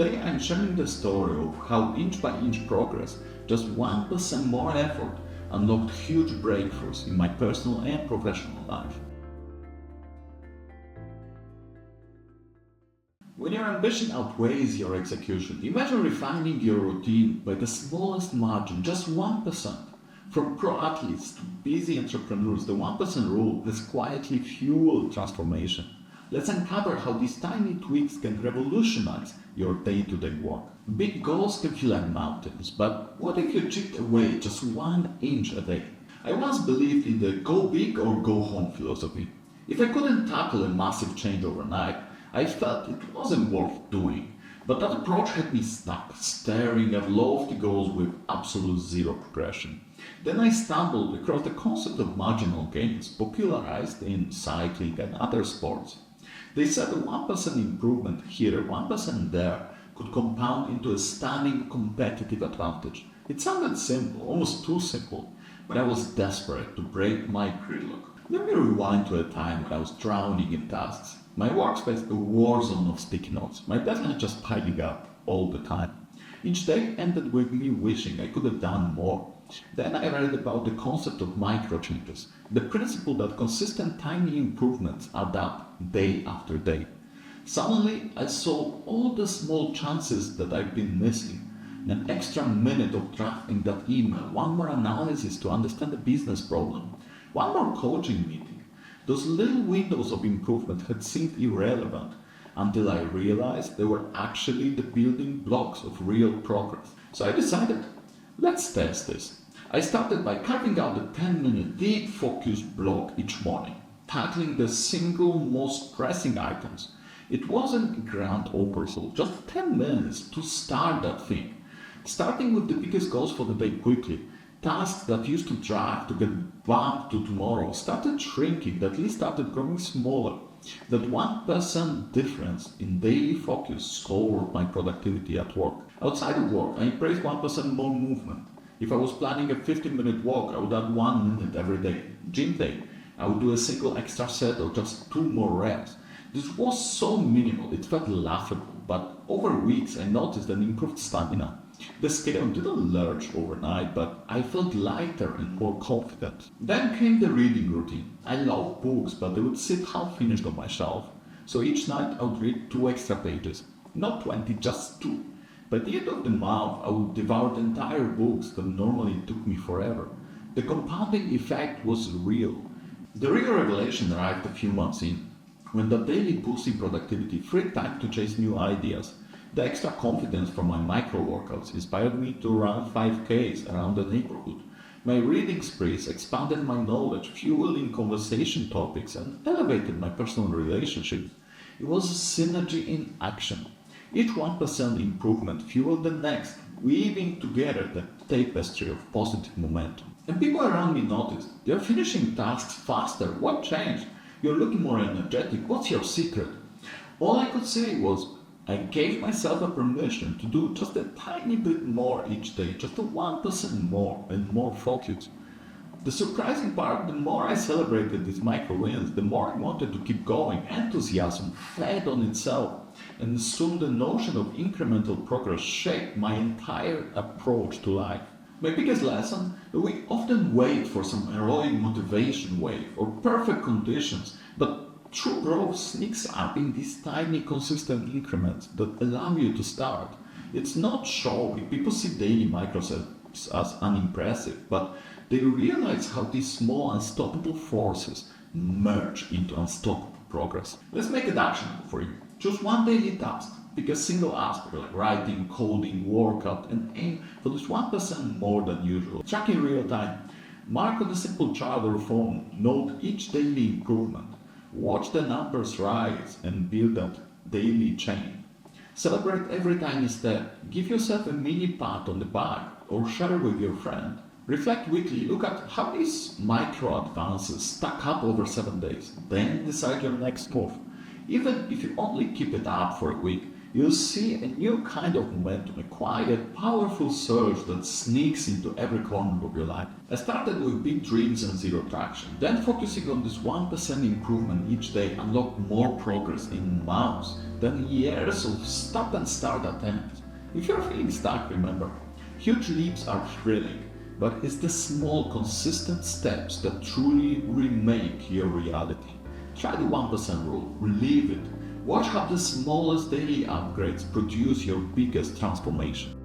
Today I'm sharing the story of how inch by inch progress, just 1% more effort, unlocked huge breakthroughs in my personal and professional life. When your ambition outweighs your execution, imagine refining your routine by the smallest margin, just 1%. From pro athletes to busy entrepreneurs, the 1% rule has quietly fueled transformation. Let's uncover how these tiny tweaks can revolutionize your day-to-day work. Big goals can feel like mountains, but what if you chipped away just 1 inch a day? I once believed in the go big or go home philosophy. If I couldn't tackle a massive change overnight, I felt it wasn't worth doing. But that approach had me stuck, staring at lofty goals with absolute zero progression. Then I stumbled across the concept of marginal gains, popularized in cycling and other sports. They said a 1% improvement here, 1% there, could compound into a stunning competitive advantage. It sounded simple, almost too simple, but I was desperate to break my gridlock. Let me rewind to a time when I was drowning in tasks. My workspace a war zone of sticky notes, my deadline just piling up all the time. Each day ended with me wishing I could have done more. Then I read about the concept of micro changes, the principle that consistent tiny improvements add up day after day. Suddenly, I saw all the small chances that I've been missing. An extra minute of drafting that email, one more analysis to understand the business problem, one more coaching meeting. Those little windows of improvement had seemed irrelevant until I realized they were actually the building blocks of real progress. So I decided, let's test this. I started by carving out a 10-minute deep focused block each morning, tackling the single most pressing items. It wasn't a grand overhaul, just 10 minutes to start that thing. Starting with the biggest goals for the day quickly. Tasks that used to drag to get bumped to tomorrow started shrinking, at least started growing smaller. That 1% difference in daily focus soared my productivity at work. Outside of work, I embraced 1% more movement. If I was planning a 15-minute walk, I would add 1 minute every day. Gym day, I would do a single extra set or just 2 more reps. This was so minimal, it felt laughable, but over weeks I noticed an improved stamina. The scale didn't lurch overnight, but I felt lighter and more confident. Then came the reading routine. I love books, but they would sit half finished on my shelf. So each night I would read 2 extra pages. Not 20, just 2. By the end of the month, I would devour the entire books that normally took me forever. The compounding effect was real. The real revelation arrived a few months in, when the daily boost in productivity freed time to chase new ideas. The extra confidence from my micro workouts inspired me to run 5Ks around the neighborhood. My reading sprees expanded my knowledge, fueling conversation topics, and elevated my personal relationships. It was a synergy in action. Each 1% improvement fueled the next, weaving together the tapestry of positive momentum. And people around me noticed, you're finishing tasks faster. What changed? You're looking more energetic. What's your secret? All I could say was, I gave myself a permission to do just a tiny bit more each day, just a 1% more and more focus. The surprising part, the more I celebrated these micro wins, the more I wanted to keep going. Enthusiasm fed on itself, and soon the notion of incremental progress shaped my entire approach to life. My biggest lesson, we often wait for some heroic motivation wave or perfect conditions, but true growth sneaks up in these tiny, consistent increments that allow you to start. It's not showy. People see daily microsteps as unimpressive, but they realize how these small, unstoppable forces merge into unstoppable progress. Let's make it actionable for you. Choose one daily task. Pick a single aspect like writing, coding, workout, and aim for this 1% more than usual. Track in real time. Mark on a simple chart or phone. Note each daily improvement. Watch the numbers rise and build that daily chain. Celebrate every tiny step. Give yourself a mini pat on the back or share with your friend. Reflect weekly. Look at how these micro advances stack up over 7 days. Then decide your next move. Even if you only keep it up for a week, you'll see a new kind of momentum, a quiet, powerful surge that sneaks into every corner of your life. I started with big dreams and zero traction, then focusing on this 1% improvement each day unlocked more progress in months than years of stop and start attempts. If you're feeling stuck, remember, huge leaps are thrilling, but it's the small, consistent steps that truly remake your reality. Try the 1% rule, relive it. Watch how the smallest daily upgrades produce your biggest transformation.